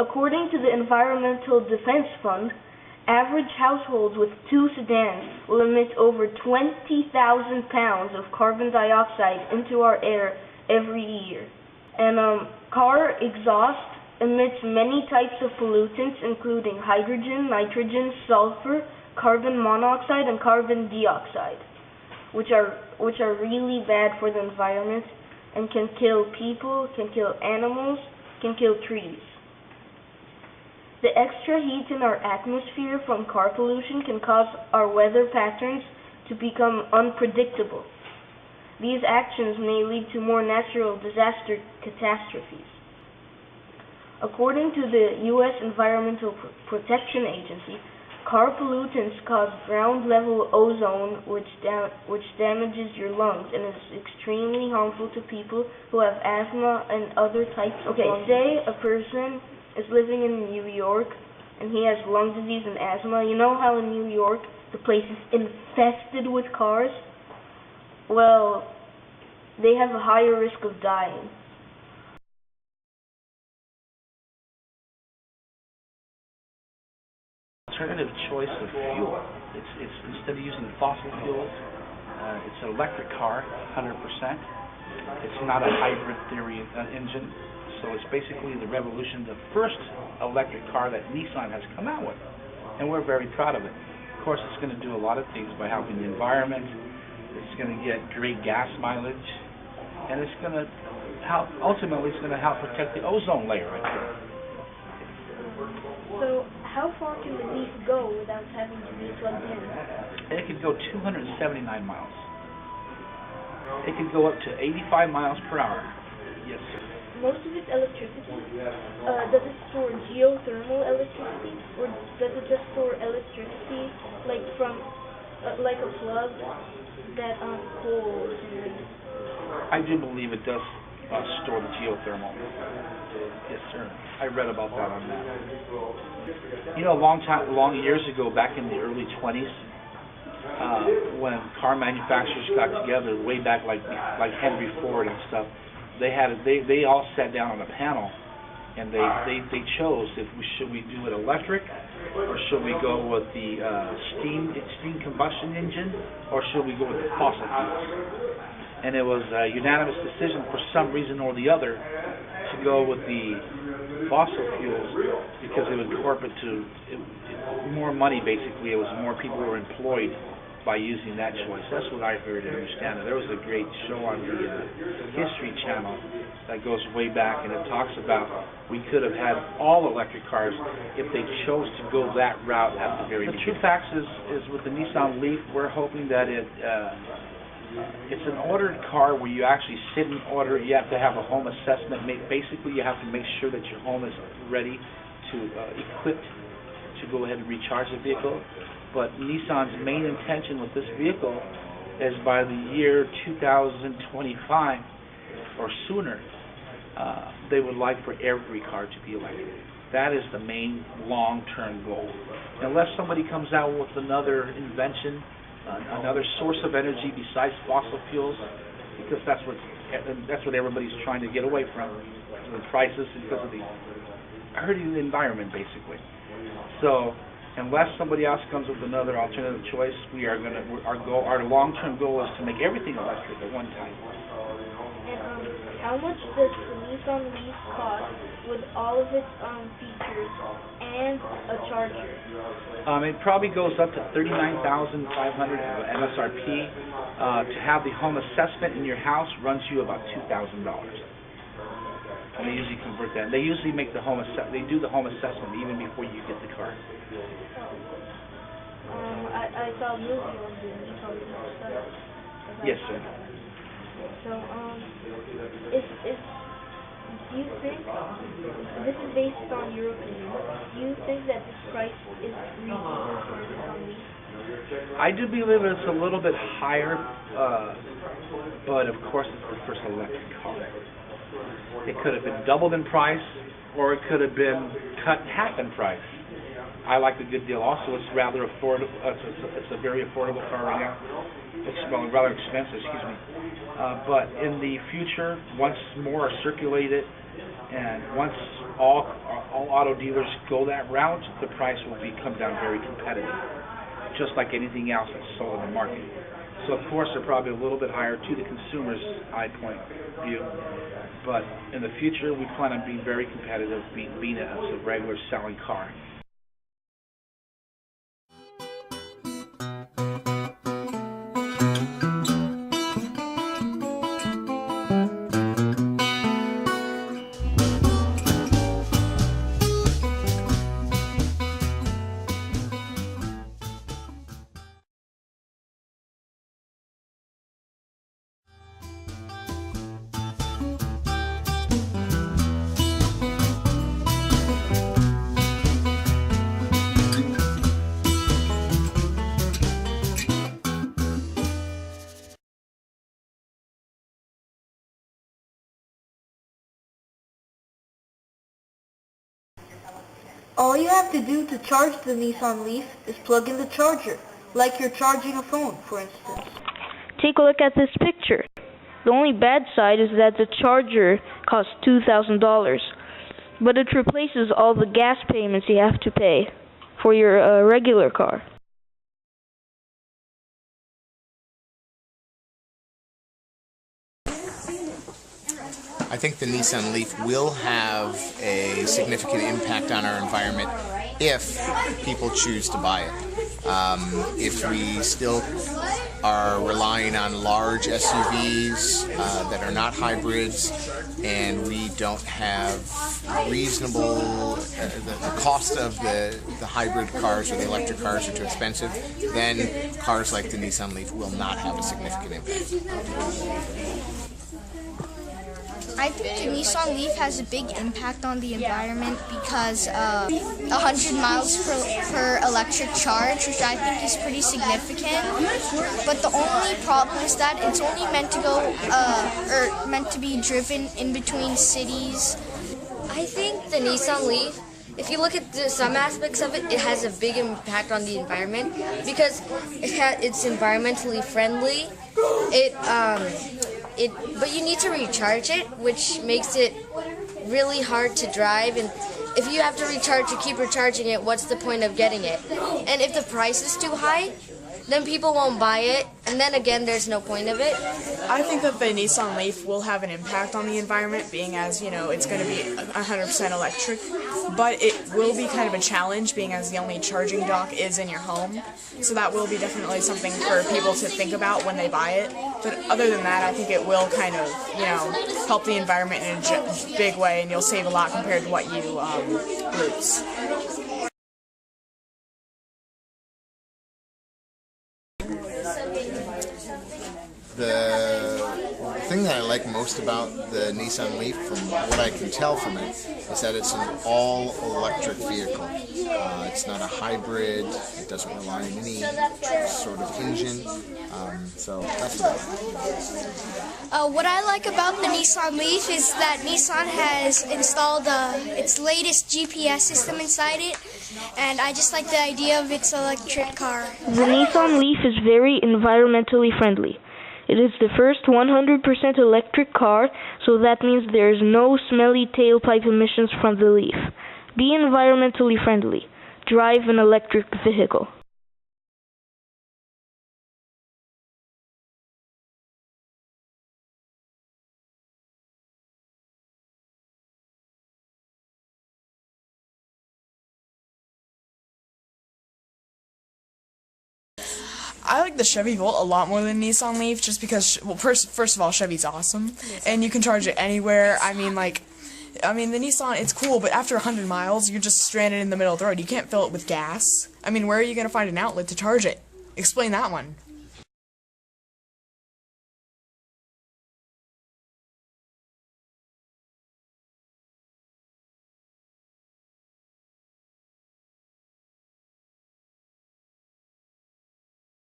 According to the Environmental Defense Fund, average households with 2 sedans will emit over 20,000 pounds of carbon dioxide into our air every year. And car exhaust emits many types of pollutants, including hydrogen, nitrogen, sulfur, carbon monoxide, and carbon dioxide, which are really bad for the environment and can kill people, can kill animals, can kill trees. The extra heat in our atmosphere from car pollution can cause our weather patterns to become unpredictable. These actions may lead to more natural disaster catastrophes. According to the U.S. Environmental Protection Agency, car pollutants cause ground-level ozone, which damages your lungs and is extremely harmful to people who have asthma and other types of lung. Say a person is living in New York and he has lung disease and asthma. You know how in New York the place is infested with cars? Well, they have a higher risk of dying. Alternative choice of fuel. It's instead of using fossil fuels, it's an electric car, 100%. It's not a hybrid theory engine, so it's basically the revolution, the first electric car that Nissan has come out with, and we're very proud of it. Of course, it's going to do a lot of things by helping the environment. It's going to get great gas mileage, and it's going to help. Ultimately, it's going to help protect the ozone layer right there. So, how far can the Leaf go without having to be plugged in? It could go 279 miles. It could go up to 85 miles per hour. Yes, sir. Most of its electricity, does it store geothermal electricity, or does it just store electricity like from, like a plug that coal or something? I do believe it does store the geothermal. Yes, sir. I read about that on that. You know, long years ago, back in the early 20s, when car manufacturers got together, way back like Henry Ford and stuff, they all sat down on a panel, and they chose should we do it electric, or should we go with the steam combustion engine, or should we go with the fossil fuels? And it was a unanimous decision for some reason or the other to go with the fossil fuels because it was more money. Basically, it was more people were employed by using that choice. That's what I heard and understand. There was a great show on the History Channel that goes way back, and it talks about we could have had all electric cars if they chose to go that route at the very beginning. The true fact is with the Nissan Leaf, we're hoping that it's an ordered car where you actually sit and order. You have to have a home assessment. Basically, you have to make sure that your home is ready to equipped to go ahead and recharge the vehicle. But Nissan's main intention with this vehicle is by the year 2025 or sooner, they would like for every car to be electric. That is the main long-term goal. Unless somebody comes out with another invention, another source of energy besides fossil fuels, because that's what everybody's trying to get away from, because of the prices and because of the hurting the environment, basically. So, unless somebody else comes with another alternative choice, our long-term goal is to make everything electric at one time. And how much does the Nissan Leaf cost with all of its features and a charger? It probably goes up to $39,500 MSRP. To have the home assessment in your house runs you about $2,000. They usually convert that. They usually make the home They do the home assessment even before you get the car. I saw a movie on the Nissan Leaf stuff. Yes, sir. So, do you think, this is based on your opinion, do you think that this price is reasonable for a Nissan Leaf? I do believe it's a little bit higher, but of course it's the first electric car. It could have been doubled in price, or it could have been cut half in price. I like the good deal also. It's rather affordable. It's a very affordable car right now. It's rather expensive, excuse me. But in the future, once more are circulated, and once all auto dealers go that route, the price will come down very competitive, just like anything else that's sold in the market. So of course they're probably a little bit higher to the consumer's eye point view, but in the future we plan on being very competitive, being a regular selling car. All you have to do to charge the Nissan Leaf is plug in the charger, like you're charging a phone, for instance. Take a look at this picture. The only bad side is that the charger costs $2,000, but it replaces all the gas payments you have to pay for your regular car. I think the Nissan Leaf will have a significant impact on our environment if people choose to buy it. If we still are relying on large SUVs that are not hybrids, and we don't have reasonable, the cost of the hybrid cars or the electric cars are too expensive, then cars like the Nissan Leaf will not have a significant impact. I think the Nissan Leaf has a big impact on the environment because 100 miles per electric charge, which I think is pretty significant. But the only problem is that it's only meant to go, or meant to be driven in between cities. I think the Nissan Leaf, if you look at some aspects of it, it has a big impact on the environment because it's environmentally friendly. But you need to recharge it, which makes it really hard to drive. And if you have to recharge to keep recharging it, what's the point of getting it? And if the price is too high, then people won't buy it, and then again, there's no point of it. I think that the Nissan Leaf will have an impact on the environment, being as, you know, it's going to be 100% electric, but it will be kind of a challenge, being as the only charging dock is in your home, so that will be definitely something for people to think about when they buy it. But other than that, I think it will kind of, you know, help the environment in a big way, and you'll save a lot compared to what you lose. The thing that I like most about the Nissan Leaf, from what I can tell from it, is that it's an all-electric vehicle. It's not a hybrid, it doesn't rely on any sort of engine, so that's what I like. What I like about the Nissan Leaf is that Nissan has installed its latest GPS system inside it, and I just like the idea of its electric car. The Nissan Leaf is very environmentally friendly. It is the first 100% electric car, so that means there is no smelly tailpipe emissions from the Leaf. Be environmentally friendly. Drive an electric vehicle. I like the Chevy Volt a lot more than Nissan Leaf, just because, well, first of all, Chevy's awesome, and you can charge it anywhere. I mean, the Nissan, it's cool, but after 100 miles, you're just stranded in the middle of the road. You can't fill it with gas. I mean, where are you going to find an outlet to charge it? Explain that one.